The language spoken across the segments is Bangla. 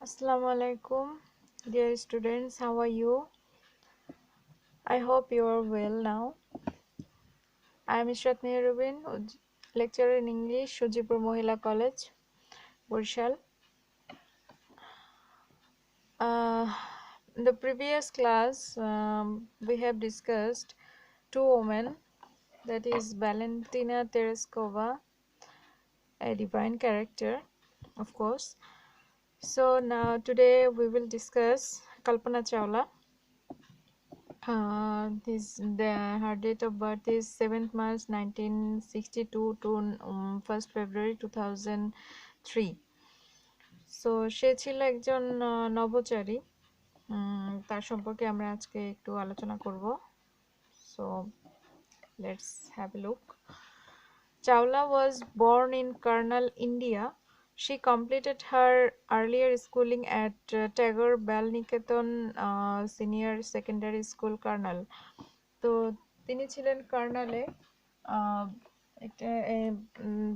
Assalamu alaikum, dear students. How are you? I hope you are well now. I am Ishrat Meherubin, lecturer in English, Shujipur Mohila College, Burshal. In the previous class, we have discussed two women, that is Valentina Tereskova, a divine character, of course. So now today we will discuss Kalpana Chawla. Her date of birth is 7th March 1962 to 1st February 2003. So সে ছিল একজন নভোচারী। তার সম্পর্কে আমরা আজকে একটু আলোচনা করব। So let's have a look. Chawla was born in Karnal, India. She completed her earlier schooling at Tagore Balniketan Senior Secondary School, Karnal. তো তিনি ছিলেন কার্নালে একটা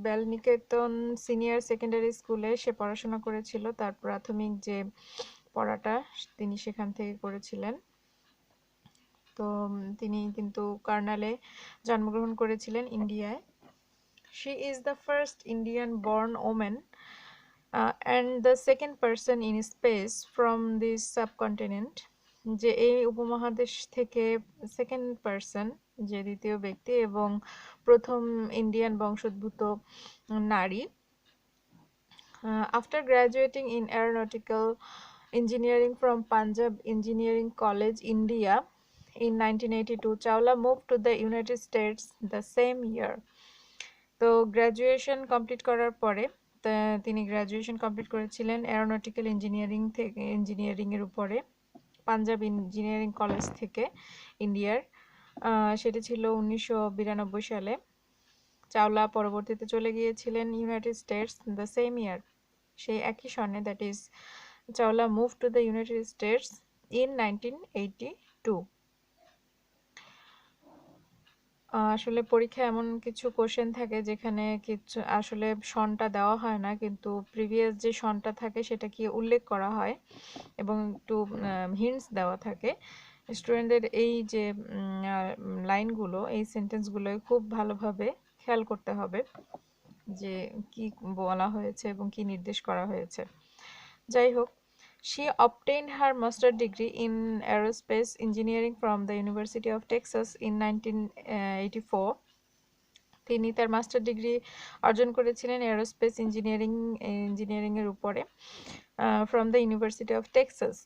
বেলনিকেতন সিনিয়র সেকেন্ডারি স্কুলে সে পড়াশোনা করেছিল। তার প্রাথমিক যে পড়াটা তিনি সেখান থেকে করেছিলেন। তো তিনি কিন্তু কার্নালে জন্মগ্রহণ করেছিলেন, ইন্ডিয়ায়। She is the first Indian born woman and the second person in space from this subcontinent, যে এই উপমহাদেশ থেকে সেকেন্ড পারসন, যে দ্বিতীয় ব্যক্তি এবং প্রথম ইন্ডিয়ান বংশোদ্ভূত নারী। After graduating in aeronautical engineering from Punjab Engineering College, India in 1982, Chawla moved to the United States the same year. তো গ্র্যাজুয়েশন কমপ্লিট করার পরে তিনি গ্র্যাজুয়েশন কমপ্লিট করেছিলেন এরোনটিক্যাল ইঞ্জিনিয়ারিংয়ের উপরে পাঞ্জাব ইঞ্জিনিয়ারিং কলেজ থেকে, ইন্ডিয়ার। সেটি ছিল 1992 সালে। চাওলা পরবর্তীতে চলে গিয়েছিলেন ইউনাইটেড স্টেটস দ্য সেম ইয়ার, সেই একই সনে, that is Chawla move to the United states in 1982। আসলে পরীক্ষায় এমন কিছু কোশ্চেন থাকে যেখানে কিছু আসলে সনটা দেওয়া হয় না, কিন্তু প্রিভিয়াস যে সনটা থাকে সেটা কি উল্লেখ করা হয় এবং একটু হিন্টস দেওয়া থাকে। স্টুডেন্টদের এই যে লাইনগুলো, এই সেন্টেন্সগুলো খুব ভালোভাবে খেয়াল করতে হবে যে কি বলা হয়েছে এবং কি নির্দেশ করা হয়েছে। যাই হোক, she obtained her master degree in aerospace engineering from the University of Texas in 1984. তিনি তার মাস্টার ডিগ্রি অর্জন করেছিলেন এরোস্পেস ইঞ্জিনিয়ারিংয়ের উপরে from the university of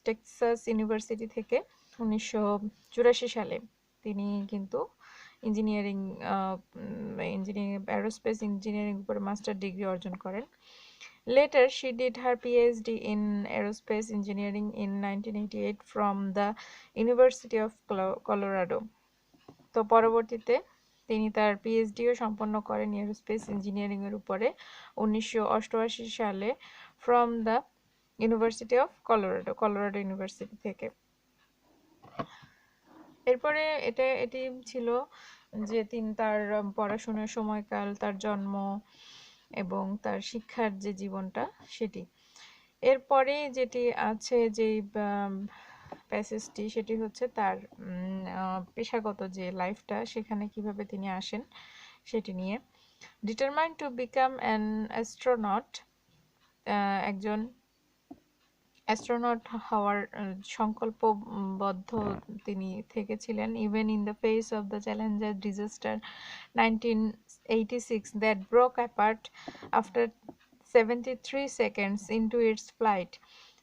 Texas university থেকে 1984 সালে তিনি কিন্তু এরোস্পেস ইঞ্জিনিয়ারিং উপরে মাস্টার ডিগ্রি অর্জন করেন। Later, she did her PhD in aerospace engineering in 1988 from the University of Colorado. তো পরবর্তীতে তিনি তার পিএইচডিও সম্পন্ন করেন এরোস্পেস ইঞ্জিনিয়ারিংয়ের উপরে 1988 সালে from the university of Colorado university থেকে। এরপরে এটি ছিল যে তিনি তার পড়াশোনার সময়কাল, তার জন্ম এবং তার শিক্ষার যে জীবনটা সেটি। এরপরে যেটি আছে যেই প্যাসেজটি, সেটি হচ্ছে তার পেশাগত যে লাইফটা, সেখানে কিভাবে তিনি আসেন সেটি নিয়ে। Determined to become an astronaut, একজন অ্যাস্ট্রোনট হওয়ার সংকল্পবদ্ধ তিনি থেকেছিলেন। Even in the face of the Challenger disaster 1986 that broke apart after 73 seconds into its flight,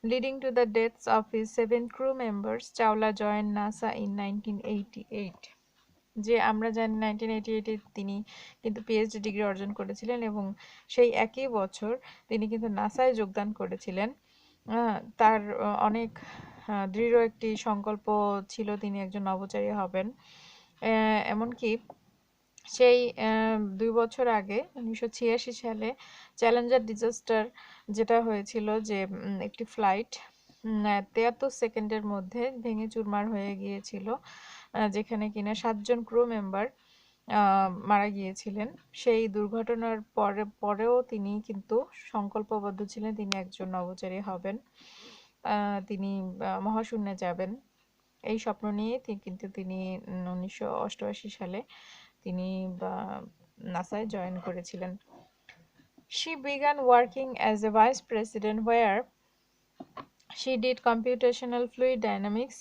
leading to the deaths of his 7 crew members, Chawla joined NASA in 1988. যে আমরা জানি 1988 তিনি কিন্তু পিএইচডি ডিগ্রি অর্জন করেছিলেন এবং সেই একই বছর তিনি কিন্তু নাসায় যোগদান করেছিলেন। তার অনেক দৃঢ় একটি সংকল্প ছিল, তিনি একজন নভোচারী হবেন। এমনকি সেই 2 বছর আগে 1986 সালে চ্যালেঞ্জার ডিজাস্টার যেটা হয়েছিল, যে একটি ফ্লাইট 73 সেকেন্ডের মধ্যে ভেঙে চুরমার হয়ে গিয়েছিল, যেখানে কিনা 7 জন ক্রু মেম্বার মারা গিয়েছিলেন। সেই দুর্ঘটনার পরেও তিনি কিন্তু সংকল্পবদ্ধ ছিলেন তিনি একজন নভোচারী হবেন। তিনি মহাশূন্যে যাবেন এই স্বপ্ন নিয়ে কিন্তু তিনি 1988 সালে তিনি নাসায় জয়েন করেছিলেন। She began working as a vice president where she did computational fluid dynamics,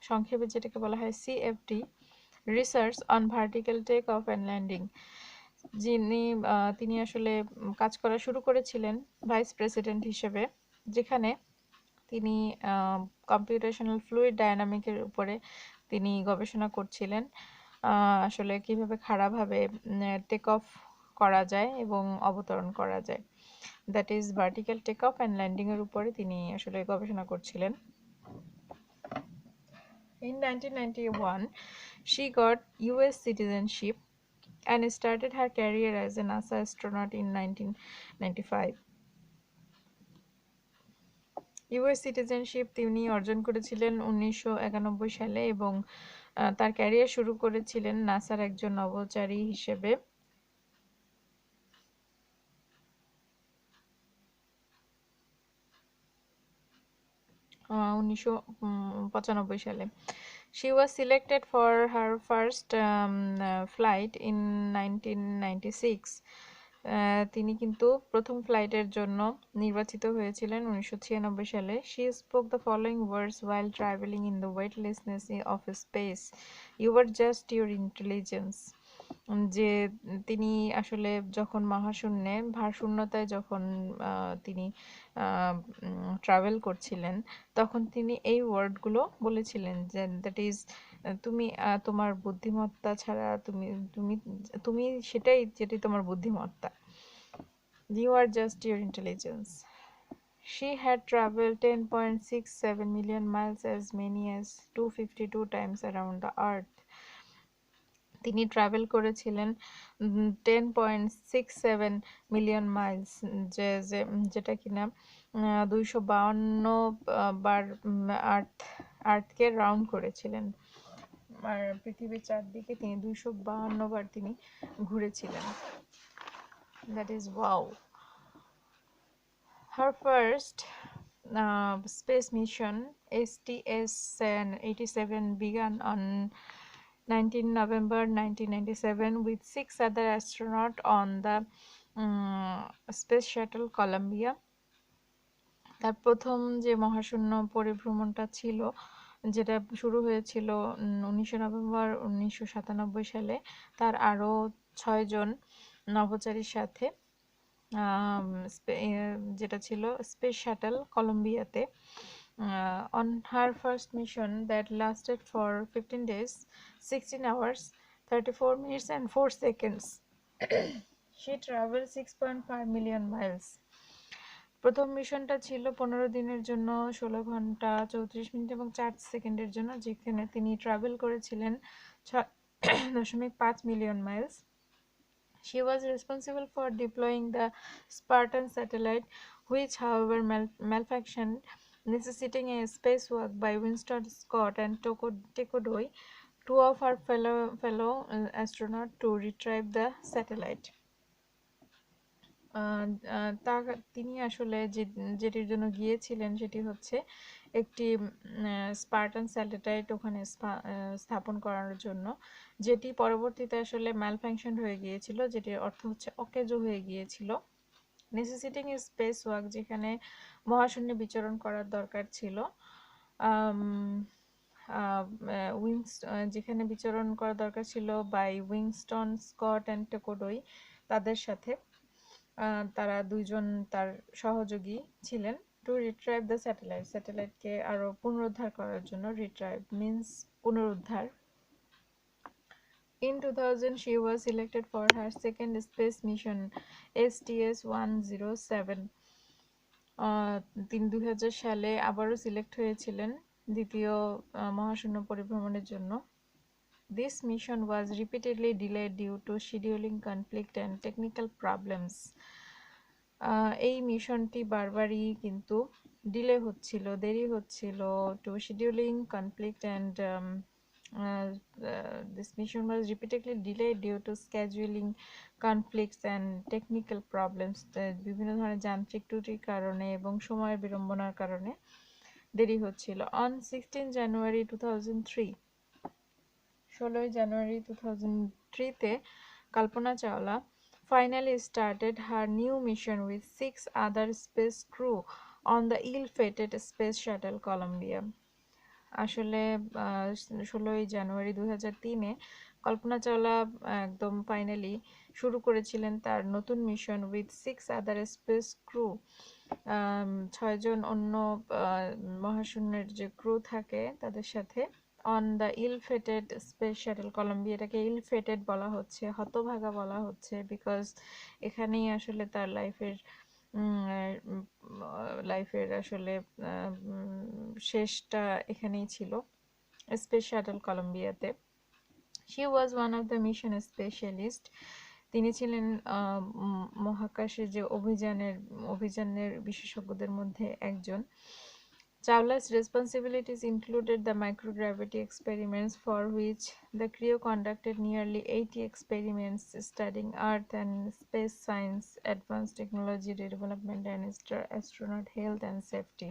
সংক্ষেপে যেটাকে বলা হয় CFD, research on vertical takeoff and landing. তিনি আসলে কাজ করা শুরু করেছিলেন ভাইস প্রেসিডেন্ট হিসেবে, যেখানে তিনি কম্পিউটেশনাল ফ্লুইড ডায়নামিকের উপরে তিনি গবেষণা করছিলেন, আসলে কিভাবে খাড়াভাবে টেক অফ করা যায় এবং অবতরণ করা যায়, that is vertical take off and landing এর উপরে তিনি আসলে গবেষণা করছিলেন। In 1991, she got US citizenship and started her career as a NASA astronaut in 1995. US citizenship তিনি অর্জন করেছিলেন 1991 সালে এবং তার ক্যারিয়ার শুরু করেছিলেন নাসার একজন নভোচারী হিসেবে। 1995 সালে। She was selected for her first flight in 1996. তিনি কিন্তু প্রথম ফ্লাইটের জন্য নির্বাচিত হয়েছিলেন 1996 সালে। She spoke the following words while traveling in the weightlessness of space: "You were just your intelligence." যে তিনি আসলে যখন মহাশূন্যে ভারশূন্যতায় যখন তিনি ট্রাভেল করছিলেন, তখন তিনি এই ওয়ার্ডগুলো বলেছিলেন যে দ্যাট ইজ তুমি তোমার বুদ্ধিমত্তা ছাড়া তুমি তুমি তুমি সেটাই যেটি তোমার বুদ্ধিমত্তা। You are just your intelligence. She had traveled 10.67 million miles, as many as 252 times around the earth. তিনি ট্রাভেল করেছিলেন 10.67 মিলিয়ন মাইলস, যেটা কিনা 252 বার আর্থকে রাউন্ড করেছিলেন, আর পৃথিবীর চারদিকে তিনি 252 বার তিনি ঘুরেছিলেন। That is wow. Her first space mission, STS-87, began on 19 November 1997 with 6 other astronauts on the Space Shuttle Columbia. তার প্রথম যে মহাশূন্য পরিভ্রমণটা ছিল, যেটা শুরু হয়েছিল 19 নভেম্বর 1997 সালে, তার আরও 6 জন নভোচারীর সাথে যেটা ছিল স্পেস শাটল কলম্বিয়াতে। On her first mission that lasted for 15 days, 16 hours, 34 minutes and 4 seconds, she traveled 6.5 million miles. প্রথম মিশনটা ছিল 15 দিনের জন্য, 16 ঘন্টা 34 মিনিট এবং 4 সেকেন্ডের জন্য, যেখানে তিনি ট্রাভেল করেছিলেন 6.5 million Miles. She was responsible for deploying the Spartan satellite, which however malfunctioned, necessitating a spacewalk by Winston Scott and Tekodoi, two of her fellow astronauts, to retrieve the satellite. তিনি আসলে যেটির জন্য গিয়েছিলেন সেটি হচ্ছে একটি স্পার্টান স্যাটেলাইট ওখানে স্থাপন করার জন্য, যেটি পরবর্তীতে আসলে ম্যালফাংশন হয়ে গিয়েছিল, যেটির অর্থ হচ্ছে অকেজো হয়ে গিয়েছিল। নেসেসিটিং এ স্পেস ওয়াক, যেখানে মহাশূন্যে বিচরণ করার দরকার ছিল, যেখানে বিচরণ করা দরকার ছিল বাই উইনস্টন স্কট অ্যান্ড টেকোডই, তাদের সাথে তারা দুইজন তার সহযোগী ছিলেন। টু রিট্রাইভ দ্য স্যাটেলাইটকে আরও পুনরুদ্ধার করার জন্য, রিট্রাইভ মিন্স পুনরুদ্ধার। In 2000, she was selected for her second space mission, STS-107. তিনি 2000 সালে আবারও সিলেক্ট হয়েছিলেন দ্বিতীয় মহাশূন্য পরিভ্রমণের জন্য। This mission was repeatedly delayed due to scheduling conflict and technical problems. এই মিশনটি বারবারই কিন্তু ডিলে হচ্ছিল, দেরি হচ্ছিল, to scheduling conflict and This mission was repeatedly delayed due to scheduling conflicts and technical problems. বিভিন্ন ধরনের যান্ত্রিক ত্রুটির কারণে এবং সময়ের বিড়ম্বনার কারণে দেরি হচ্ছিল। On 16 January 2003, 16 জানুয়ারি 2003 তে Kalpana Chawla finally started her new mission with 6 other space crew on the ill-fated space shuttle Columbia. আসলে 16 জানুয়ারি 2003-এ কল্পনা চাওলা একদম ফাইনালি শুরু করেছিলেন তার নতুন mission with 6 other space crew. 6 জন অন্য মহাশূন্যের যে ক্রু থাকে তাদের সাথে on the ill-fated space shuttle Columbia. এটাকে ইল-ফেটেড বলা হচ্ছে, হতভাগা বলা হচ্ছে, বিকজ এখানেই আসলে তার লাইফের আসলে শেষটা এখানেই ছিল, স্পেস শাটল কলম্বিয়াতে। She was one of the mission specialist. তিনি ছিলেন মহাকাশে যে অভিযানের বিশেষজ্ঞদের মধ্যে একজন। Chawla's responsibilities included the microgravity experiments, for which the crew conducted nearly 80 experiments studying Earth and space science, advanced technology development, and astronaut health and safety.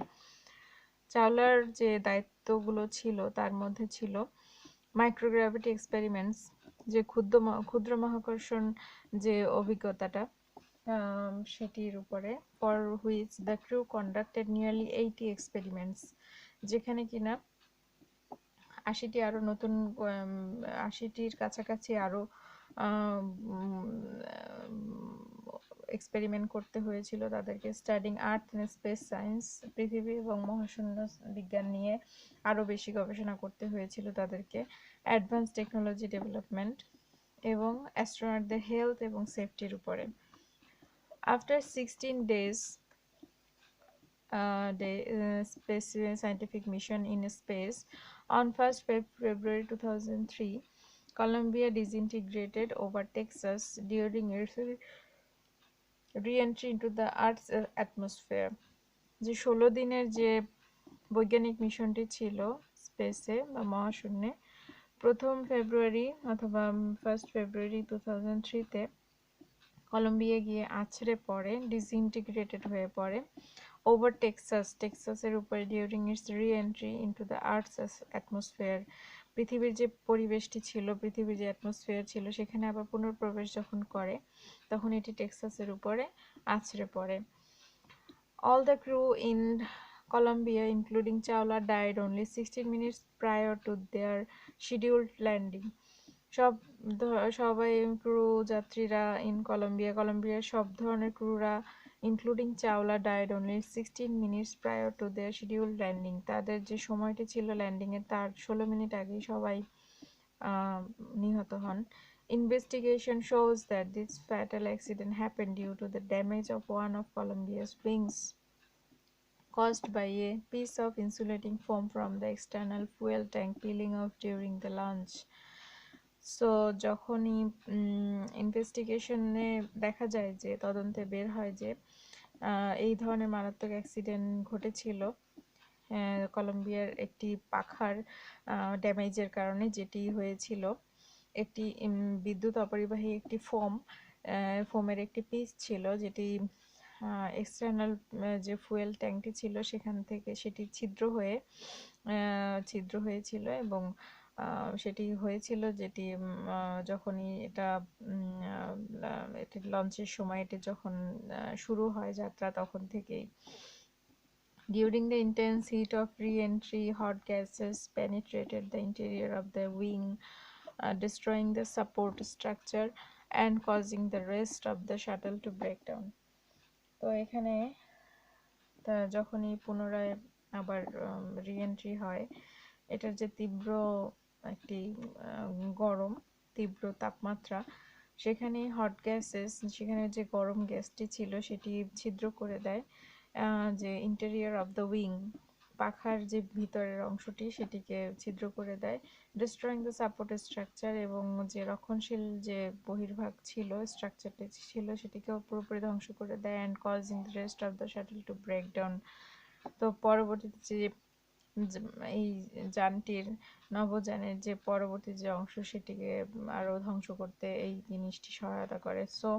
চাওলার যে দায়িত্বগুলো ছিল তার মধ্যে ছিল মাইক্রোগ্র্যাভিটি এক্সপেরিমেন্টস, যে ক্ষুদ্র মহাকর্ষণ যে অভিজ্ঞতাটা, সেটির উপরে। For which the crew conducted nearly 80 experiments, যেখানে কিনা 80টি আরও নতুন 80টির কাছাকাছি আরও এক্সপেরিমেন্ট করতে হয়েছিল তাদেরকে। Studying earth and space science, পৃথিবী এবং মহাশূন্য বিজ্ঞান নিয়ে আরও বেশি গবেষণা করতে হয়েছিল তাদেরকে। অ্যাডভান্স টেকনোলজি ডেভেলপমেন্ট এবং অ্যাস্ট্রোনটদের হেলথ এবং সেফটির উপরে। After 16 days space scientific mission in space, on 1st February 2003, Columbia disintegrated over Texas during its re-entry into the Earth's atmosphere. যে 16 দিনের যে বৈজ্ঞানিক মিশনটি ছিল স্পেসে বা মহাশূন্যে, 1 ফেব্রুয়ারি অথবা 1st ফেব্রুয়ারি 2003-তে কলম্বিয়া গিয়ে আছড়ে পড়ে, ডিসইন্টিগ্রেটেড হয়ে পড়ে ওভার টেক্সাসের উপরে during its re-entry into the earth's atmosphere. পৃথিবীর যে পরিবেশটি ছিল, পৃথিবীর যে অ্যাটমসফিয়ার ছিল, সেখানে আবার পুনঃপ্রবেশ যখন করে তখন এটি টেক্সাসের উপরে আছড়ে পড়ে। All the crew in Colombia, including Chawla, died only 16 minutes prior to their scheduled landing. সবাই ক্রু যাত্রীরা ইন কলম্বিয়ার সব ধরনের ক্রুরা including Chawla died only 16 minutes prior to their scheduled landing. তাদের যে সময়টি ছিল ল্যান্ডিংয়ের তার 16 মিনিট আগেই সবাই নিহত হন। Investigation shows that this fatal accident happened due to the damage of one of Colombia's wings caused by a piece of insulating foam from the external fuel tank peeling off during the launch. So যখনই ইনভেস্টিগেশনে দেখা যায়, যে তদন্তে বের হয় যে এই ধরনের মারাত্মক অ্যাক্সিডেন্ট ঘটেছিল কলম্বিয়ার একটি পাখার ড্যামেজের কারণে, যেটি হয়েছিল একটি বিদ্যুৎ অপরিবাহী একটি ফোমের একটি পিস ছিল, যেটি এক্সটার্নাল যে ফুয়েল ট্যাঙ্কটি ছিল সেখান থেকে সেটি ছিদ্র হয়েছিল এবং সেটি হয়েছিল, যেটি যখনই এটা লঞ্চের সময় এটি যখন শুরু হয় যাত্রা তখন থেকেই। During the intense heat of re-entry, hot gases penetrated the interior of the wing, destroying the support structure and causing the rest of the shuttle to break down. তো এখানে যখনই পুনরায় আবার রি-এন্ট্রি হয়, এটার যে তীব্র একটি গরম, তীব্র তাপমাত্রা, সেখানে হট গ্যাসেস, সেখানে যে গরম গ্যাসটি ছিল সেটি ছিদ্র করে দেয় যে ইন্টেরিয়র অফ দ্য উইং, পাখার যে ভিতরের অংশটি সেটিকে ছিদ্র করে দেয়। ডিস্ট্রয়িং দ্য সাপোর্ট স্ট্রাকচার, এবং যে রক্ষণশীল যে বহির্ভাগ ছিল, স্ট্রাকচারটি ছিল, সেটিকেও পুরোপুরি ধ্বংস করে দেয়। And causing the rest of the shuttle to break down. তো পরবর্তীতে যে এই যানটির নভোযানের যে পরবর্তী যে অংশ সেটিকে আরো ধ্বংস করতে এই জিনিসটি সহায়তা করে। সো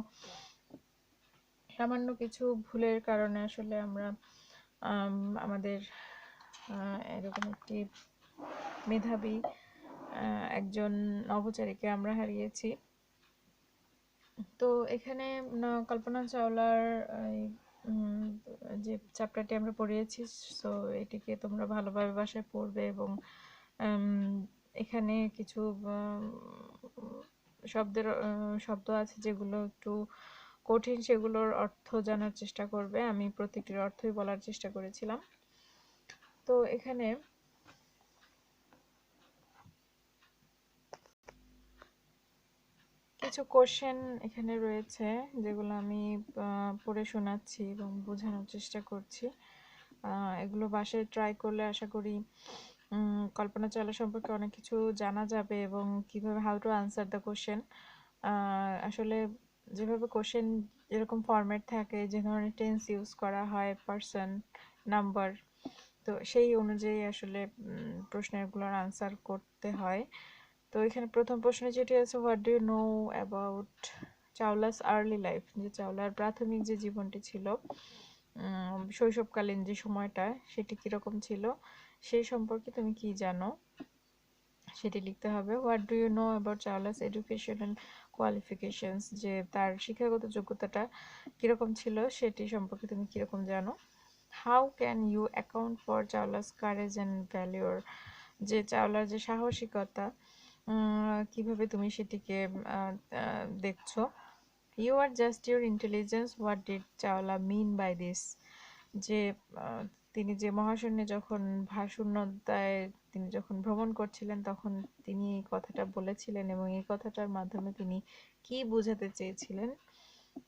সামান্য কিছু ভুলের কারণে আসলে আমরা আমাদের এরকম একটি মেধাবী একজন নভোচারীকে আমরা হারিয়েছি। তো এখানে কল্পনা চাওলার যে চ্যাপ্টারটি আমরা পড়িয়েছি, সো এটিকে তোমরা ভালোভাবে বাসায় পড়বে এবং এখানে কিছু শব্দ আছে যেগুলো একটু কঠিন, সেগুলোর অর্থ জানার চেষ্টা করবে। আমি প্রত্যেকটির অর্থই বলার চেষ্টা করেছিলাম। তো এখানে কিছু কোশ্চেন এখানে রয়েছে যেগুলো আমি পড়ে শোনাচ্ছি এবং বোঝানোর চেষ্টা করছি। এগুলো বাসায় ট্রাই করলে আশা করি কল্পনা চাওলা সম্পর্কে অনেক কিছু জানা যাবে এবং কিভাবে how to answer the question. আসলে যেভাবে কোশ্চেন যেরকম ফরম্যাট থাকে, যে ধরনের টেন্স ইউজ করা হয়, পার্সন, নাম্বার, তো সেই অনুযায়ী আসলে প্রশ্নগুলোর আনসার করতে হয়। তো এখানে প্রথম প্রশ্ন যেটি আছে, what do you know about Chawla's early life, যে চাওলার প্রাথমিক যে জীবনটি ছিল, শৈশবকালীন যে সময়টা, সেটি কীরকম ছিল, সেই সম্পর্কে তুমি কি জানো সেটি লিখতে হবে। What do you know about Chawla's educational qualifications, যে তার শিক্ষাগত যোগ্যতাটা কীরকম ছিল সেটি সম্পর্কে তুমি কীরকম জানো। How can you account for Chawla's courage and valour, যে চাওলার যে সাহসিকতা, কিভাবে তুমি সেটিকে দেখছো। You are just your intelligence, what did Chawla mean by this, যে তিনি যে মহাশূন্যে যখন ভারশূন্যতায় তিনি যখন ভ্রমণ করছিলেন তখন তিনি এই কথাটা বলেছিলেন এবং এই কথাটার মাধ্যমে তিনি কি বোঝাতে চেয়েছিলেন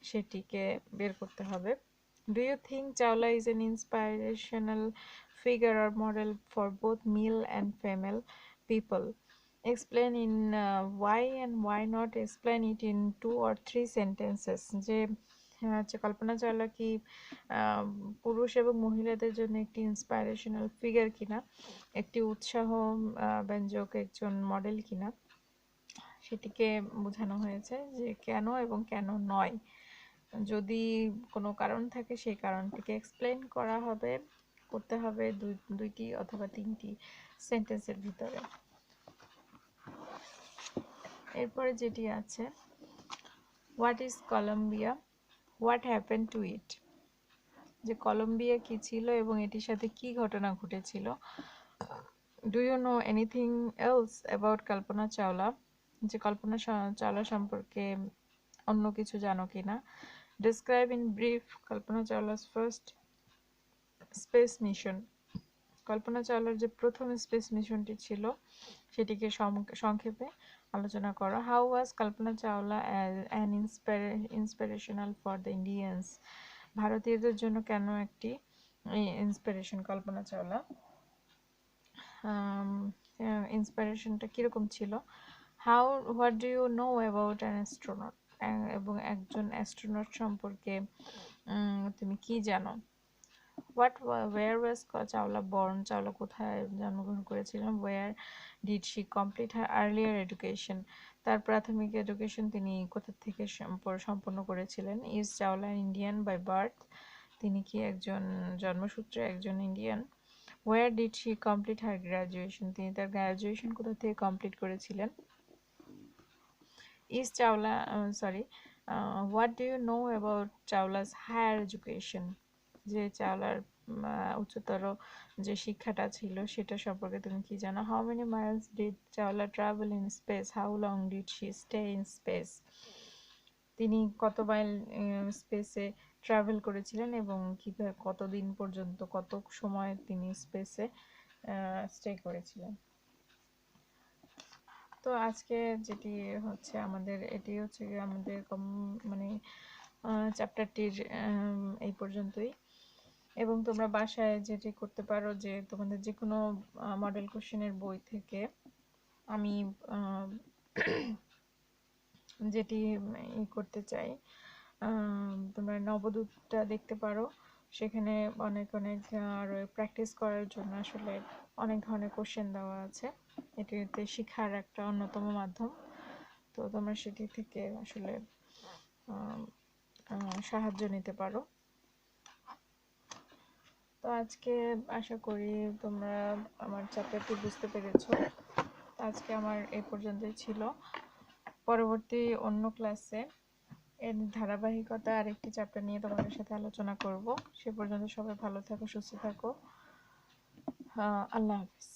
সেটিকে বের করতে হবে। Do you think Chawla is an inspirational figure or model for both male and female people? Explain in why and why not explain it in 2 or 3 sentences, যে কল্পনা চাওলা কি পুরুষ এবং মহিলাদের জন্য একটি ইন্সপাইরেশনাল ফিগার কিনা, একটি উৎসাহ ব্যঞ্জক একজন মডেল কিনা, সেটিকে বোঝানো হয়েছে যে কেন এবং কেন নয়। যদি কোনো কারণ থাকে সেই কারণটিকে এক্সপ্লেন করতে হবে দুইটি অথবা তিনটি সেন্টেন্সের ভিতরে। এরপরে যেটি আছে, what is Columbia, what happen to it, যে কলম্বিয়া কি ছিল এবং এটির সাথে কি ঘটনা ঘটেছিল। Do you know anything else about Kalpana Chawla, যে কল্পনা চাওলা সম্পর্কে অন্য কিছু জানো কিনা। Describe in brief Kalpana Chawla's first space mission, Kalpana চাওলার যে প্রথম স্পেস মিশনটি ছিল সেটিকে সংক্ষেপে আলোচনা করো। How was Kalpana Chawla an inspirational for the Indians, ভারতীয়দের জন্য কেন একটি ইন্সপিরেশন কল্পনা চাওলা, ইন্সপিরেশনটা কীরকম ছিল। What do you know about an astronaut, এবং একজন অ্যাস্ট্রোনট সম্পর্কে তুমি কি জানো। where was Chawla born, Chawla কোথায় জন্মগ্রহণ করেছিলেন। where did she complete her earlier education, তার প্রাথমিক এডুকেশন তিনি কোথা থেকে সম্পন্ন করেছিলেন। is Chawla Indian by birth, তিনি কি একজন জন্মসূত্রে একজন Indian. where did she complete her graduation, তিনি তার গ্র্যাজুয়েশন কোথা থেকে কমপ্লিট করেছিলেন। is Chawla what do you know about চাওলা's higher education, যে চাওলার উচ্চতর যে শিক্ষাটা ছিল সেটা সম্পর্কে তুমি কি জানো। How many Miles did Chawla travel in space, how long did she stay in space, তিনি কত মাইল স্পেসে ট্রাভেল করেছিলেন এবং কিভাবে কতদিন পর্যন্ত কত সময় তিনি স্পেসে স্টে করেছিলেন। তো আজকে যেটি হচ্ছে আমাদের, এটি হচ্ছে আমাদের মানে চ্যাপ্টারটির এই পর্যন্তই। এবং তোমরা বাসায় যেটি করতে পারো, যে তোমাদের যে কোনো মডেল কোশ্চেনের বই থেকে আমি যেটি করতে চাই, তোমরা নবদূতটা দেখতে পারো, সেখানে অনেক আরো প্র্যাকটিস করার জন্য আসলে অনেক ধরনের কোশ্চেন দেওয়া আছে। এটিতে শিক্ষার একটা অন্যতম মাধ্যম। তো তোমরা সেটি থেকে আসলে সাহায্য নিতে পারো। তো আজকে আশা করি তোমরা আমার চ্যাপ্টারটি বুঝতে পেরেছো। আজকে আমার এই পর্যন্তই ছিল। পরবর্তী অন্য ক্লাসে এর ধারাবাহিকতা আরেকটি চ্যাপ্টার নিয়ে তোমাদের সাথে আলোচনা করব। সে পর্যন্ত সবাই ভালো থাকো, সুস্থ থাকো। আল্লাহ হাফিজ।